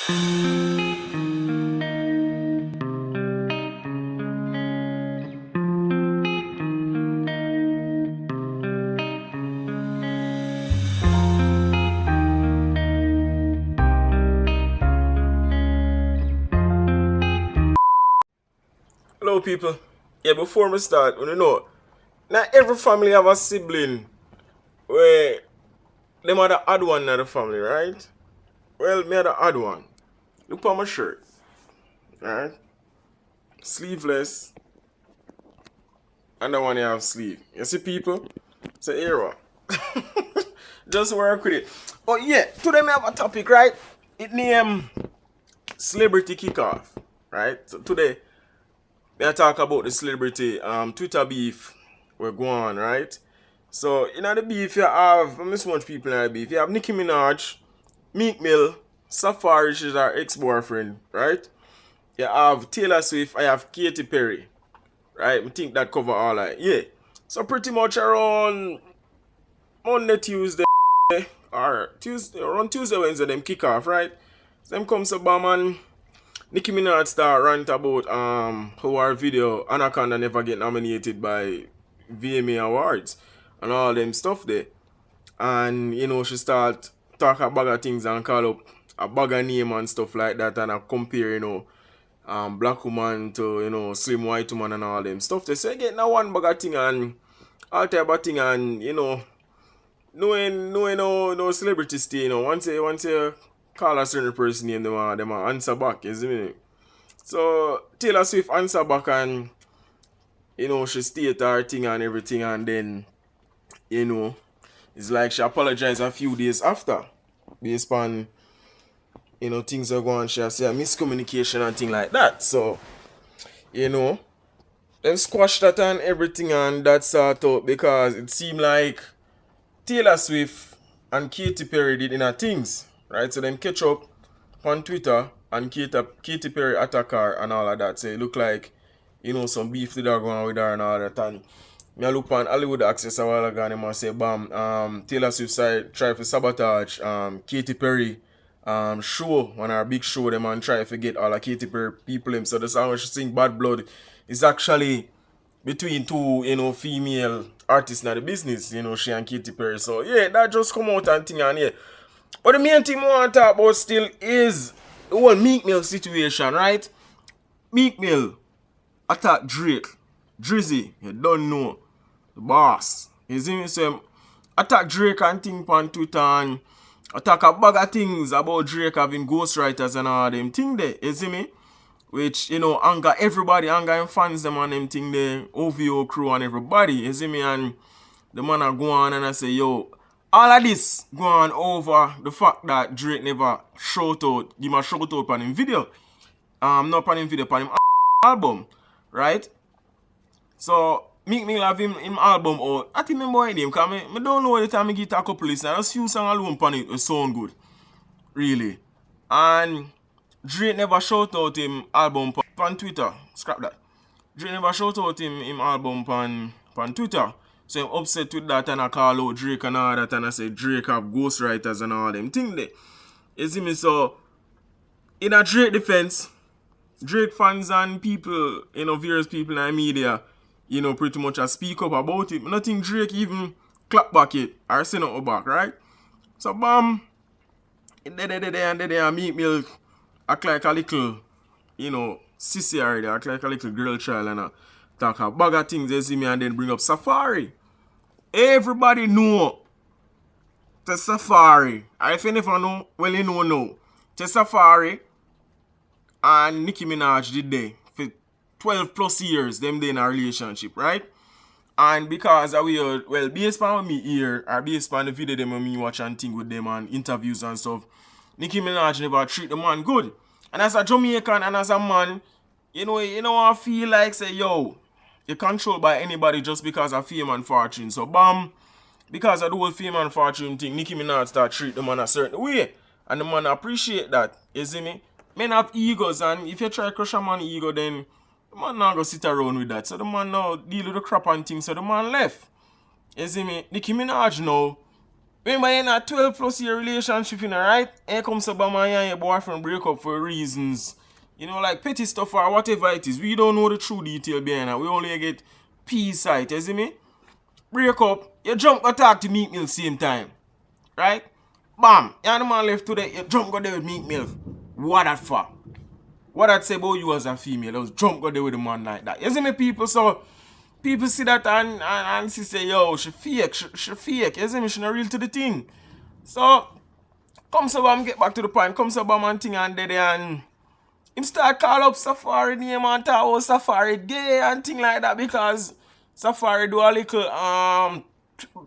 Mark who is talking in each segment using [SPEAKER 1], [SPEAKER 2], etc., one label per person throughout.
[SPEAKER 1] Hello, people. Yeah, before we start, you know, not every family have a sibling where them are the odd one in the family, right? Well, me are the odd one. Look at my shirt, right? Sleeveless, and the one you have sleeve. You see, people? It's an era. Just work with it. Oh yeah, today we have a topic, right? It name celebrity kickoff, right? So today we talk about the celebrity Twitter beef we're going, right? So in the beef you have so much people in the beef. You have Nicki Minaj, Meek Mill, Safari, she's her ex-boyfriend, right? You have Taylor Swift, I have Katy Perry, right? I think that cover all that. Yeah. So pretty much around Monday, Tuesday, or Tuesday, around Tuesday, Wednesday, them kick off, right? So them comes to Bam and Nicki Minaj start rant about how our video Anaconda never get nominated by VMA Awards and all them stuff there. And you know she start talk a bag of things and call up a bag of name and stuff like that and I compare, you know, black woman to, you know, slim white woman and all them stuff. They say get now one bag of thing and all type of thing and you know knowing no celebrity stay, you know, once you call a certain person name them answer back, you see me? So Taylor Swift answer back and you know she state her thing and everything and then you know it's like she apologized a few days after based on you know things are going she say a miscommunication and thing like that. So you know them squash that and everything and that sort out because it seemed like Taylor Swift and Katy Perry did in her things, right? So them catch up on Twitter and Katy Perry attack her and all of that. So it look like, you know, some beef did going on with her and all that. And me look on Hollywood Access a while ago and them say, bam, Taylor Swift try to sabotage Katy Perry show, on our big show, them and try to get all the Katy Perry people him. So the song where she sing Bad Blood is actually between two, you know, female artists in the business, you know, she and Katy Perry. So yeah, that just come out and thing and yeah. But the main thing I want to talk about still is the whole Meek Mill situation, right? Meek Mill attack Drake. Drizzy, you don't know. The boss. You see me say attack Drake and thing on Twitter and attack a bag of things about Drake having ghostwriters and all them thing there. You see me? Which, you know, anger everybody, anger him fans them and them thing there, OVO crew and everybody, you see me? And the man a go on and I say, yo, all of this go on over the fact that Drake never give him a shout out on him video. Not on him video, on him album, right? So, Meek Mill have him album out. I think remember his name, because I don't know the time I get a couple listen. Just few songs alone on it sound good. Really. And Drake never shout out him album on Twitter. Scrap that. Drake never shout out him album on Twitter. So I'm upset with that and I call out Drake and all that and I say Drake have ghostwriters and all them thing there. You see me? So in a Drake defense, Drake fans and people, you know, various people in the media, you know, pretty much speak up about it. Nothing Drake even clap back it or say nothing back, right? So bam, and Meek Mill act like a little, you know, sissy already, act like a little girl child and talk a bag of things, you see me, and then bring up Safari. Everybody know the Safari. If you never know, well you know now. The Safari and Nicki Minaj did they for 12 plus years, them they in a relationship, right? And because we are, well, based on me here, or based on the video them me watch and think with them and interviews and stuff, Nicki Minaj never treat the man good. And as a Jamaican and as a man, you know, I feel like say, yo, you're controlled by anybody just because of fame and fortune. So bam, because of the whole fame and fortune thing, Nicki Minaj start treat the man a certain way. And the man appreciate that. You see me? Men have egos, and if you try to crush a man's ego, then the man not go sit around with that. So the man now deal with the crap and things, so the man left. You see me? Nicki Minaj now Remember, you're in a 12 plus year relationship, you know, right? And comes Obama and your boyfriend break up for reasons, you know, like petty stuff or whatever it is. We don't know the true detail behind it. We only get P side, you see me? Break up, you jump go talk to Meek Mill same time, right? Bam, you're the man left today, you jump go there with Meek Mill. What that for? What I'd say about you as a female, those jump go there with a man like that. You see me, people? So people see that and she say, yo, she fake, she fake. You see me? She not real to the thing. So come so Bam get back to the point. Come so Bam and thing and dead and him start call up Safari name and talk about Safari gay and thing like that because Safari do a little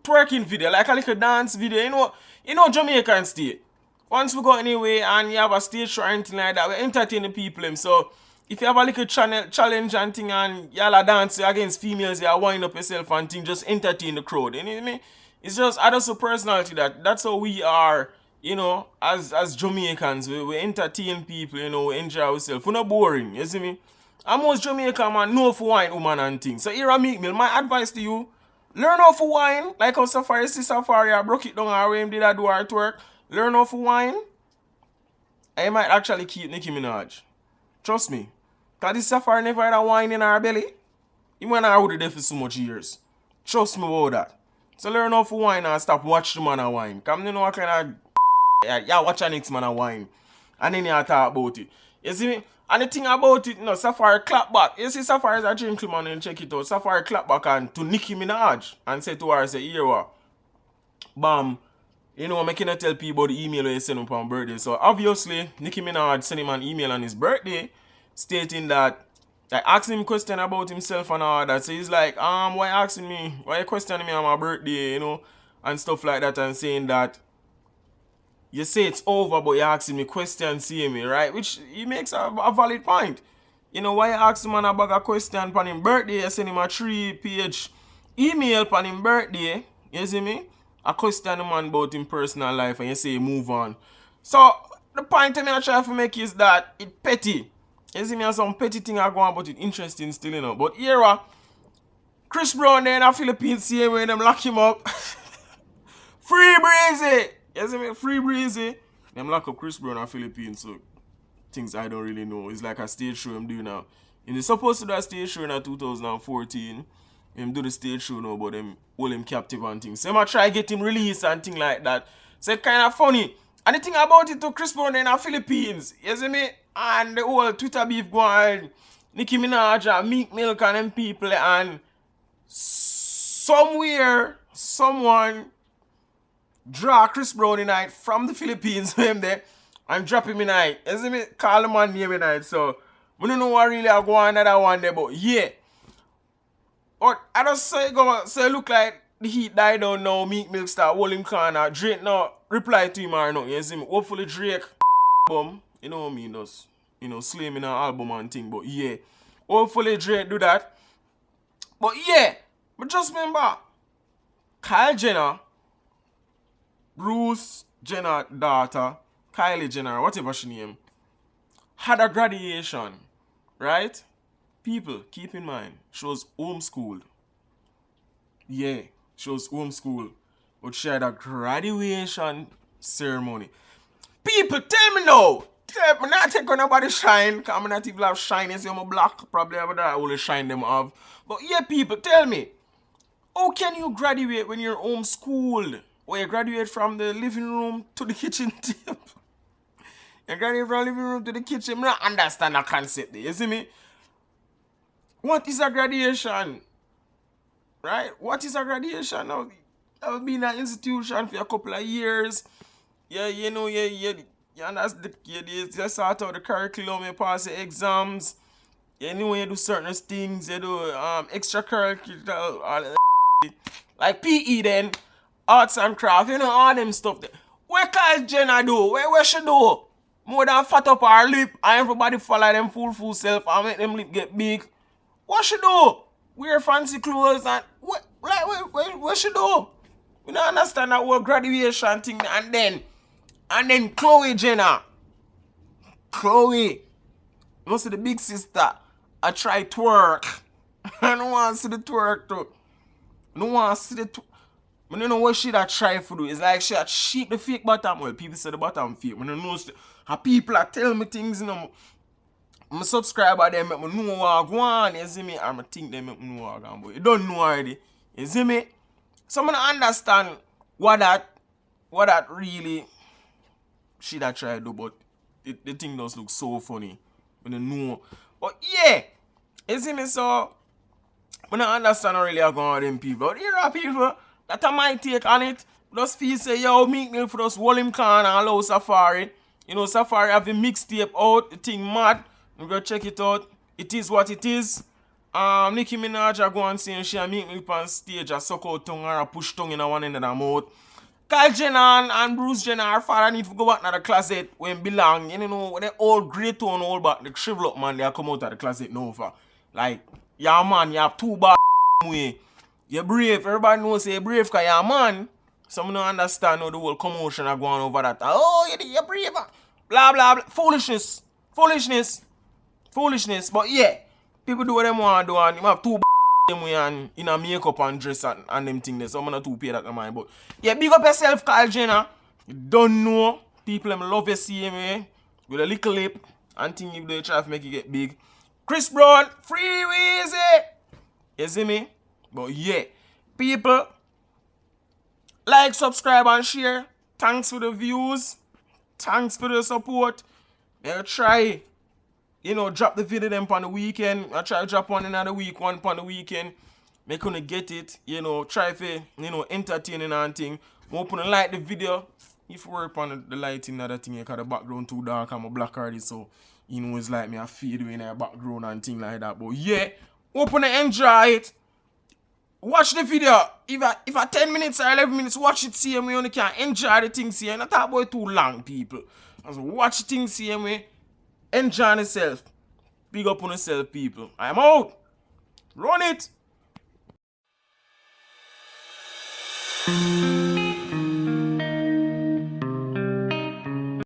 [SPEAKER 1] twerking video, like a little dance video. You know Jamaican state. Once we go anyway and you have a stage show or anything like that, we entertain the people. So if you have a little challenge and thing and y'all are dancing against females, you wind up yourself and thing, just entertain the crowd. You know what I mean? It's just just a personality that's how we are, you know, as Jamaicans. We entertain people, you know, we enjoy ourselves. We're not boring, you see me? And most Jamaican man know for wine woman and things. So here I Meek Mill, my advice to you, learn how to wine, like how Safari see Safari, I broke it down or him did I do our work. Learn how to wine, and you might actually keep Nicki Minaj. Trust me. Because this Safari never had a wine in her belly. Even when I would there for so much years. Trust me about that. So learn how to wine and stop watch the man a wine. Because you know what kind of... Yeah, watch a next man a wine. And then you talk about it. You see me? And the thing about it, you know, Safari clap back. You see Safari is a gentleman and check it out. Safari clap back and to Nicki Minaj. And say to her, say, here what? Bam. You know, I cannot tell people the email he sent him for his birthday. So obviously, Nicki Minaj sent him an email on his birthday stating that I asked him a question about himself and all that. So he's like, why asking me? Why you questioning me on my birthday, you know? And stuff like that and saying that you say it's over, but you're asking me questions, see me, right? Which he makes a valid point. You know, why you ask him a bag of question on his birthday, you send him a 3-page email on his birthday, you see me? I question the man about his personal life and you say move on. So the point I try to make is that it's petty. You see me have some petty thing I go on, but it's interesting still, you know. But here Chris Brown there in the Philippines see him when them lock him up. Free Breezy! You see me? Free Breezy. Them lock up Chris Brown in the Philippines, so things I don't really know. It's like a stage show I'm doing now. And they're supposed to do a stage show in 2014. Him do the stage show now, but them hold him captive and things. So I try get him released and things like that. So it's kind of funny. And the thing about it to Chris Brown in the Philippines, you see me? And the whole Twitter beef going, Nicki Minaj and Meek Mill and them people, and somewhere, someone draw Chris Brown in it from the Philippines him there and drop him in it. You see me? Call the man name in it. So we don't know what really I go on another one there, but yeah. But I just say it look like the heat died down now, Meek Mill start holding corner. Drake now reply to him or not, you see me? Hopefully Drake album, you know what I mean, just, you know, slam in an album and thing, but yeah. Hopefully Drake do that. But yeah, but just remember, Kyle Jenner, Bruce Jenner daughter, Kylie Jenner, whatever she name, had a graduation, right? People, keep in mind, she was homeschooled. Yeah, she was homeschooled. But she had a graduation ceremony. People, tell me now. Tell me not take on nobody shine. Because I'm not even have shine. You see, I'm black. Probably have that. I only shine them off. But yeah, people, tell me. How can you graduate when you're homeschooled? Or you graduate from the living room to the kitchen table? You graduate from the living room to the kitchen. I don't understand that concept there. You see me? What is a graduation? Right? What is a graduation? Now, I have been in an institution for a couple of years. Yeah, you know, you understand, you sort out the curriculum, you pass the exams. You know, you do certain things, you do extracurricular, like PE then, arts and craft, you know, all them stuff there. What Kyle Jenner do? Where she do? More than fat up her lip and everybody follow them full self and make them lip get big. What she do? Wear fancy clothes and what she do? We don't understand that whole graduation thing. And then Chloe Jenner. Chloe. You see the big sister. I try twerk. I don't want to see the twerk too. I don't want to see the twerk. I don't know what she that try to do. It's like she had sheep the fake bottom. Well, people say the bottom fake. I don't know. How people are telling me things, you know. I'm a subscriber, they make me know what I want, you see me? And I think they make me know what I want, but you don't know already. You see me? So I don't understand what that really she that try to do, but the thing does look so funny when you know. But yeah, you see me? So I don't understand really how going with them people. But here are people that are my take on it. Just feel say, yo, Meek Mill for us hold him can and allow Safari. You know, Safari have the mixtape out, the thing mad. You go check it out. It is what it is. Nicki Minaj a go and say she and Meek Mill on stage a suck out tongue or a push tongue in one end of the mouth. Kyle Jenner and Bruce Jenner are father need to go back to the closet when belong. You know, when they all great tone all back, the shrivel up man, they come out of the closet now for. Like, yeah man, you have two bad way. You're brave. Everybody knows you're brave because you're a man. Some don't understand how the whole commotion are going over that. Oh, you're brave. Blah, blah, blah. Foolishness. But yeah, people do what they want to do and you have two them way and in a makeup and dress and them things there. So I'm not too pay that to mind. But yeah, big up yourself, Kyle Jenner. You don't know. People them love you same way. With a little lip and think if they try to make it get big. Chris Brown, free Weezy. You see me? But yeah, people, like, subscribe and share. Thanks for the views. Thanks for the support. I'll try, you know, drop the video them on the weekend. I try to drop one another week, one on the weekend. Make you get it, you know, try for, you know, entertaining and thing. Open and like the video. If you work on the lighting and that thing, because the background too dark, I'm a black already, so you know it's like me a fade in the background and thing like that. But yeah, open and enjoy it. Watch the video. If I 10 minutes or 11 minutes, watch it same way. You only can enjoy the things here. Not talk about it too long, people. So watch the things same way. Enjoy yourself. Big up on yourself, people. I'm out. Run it.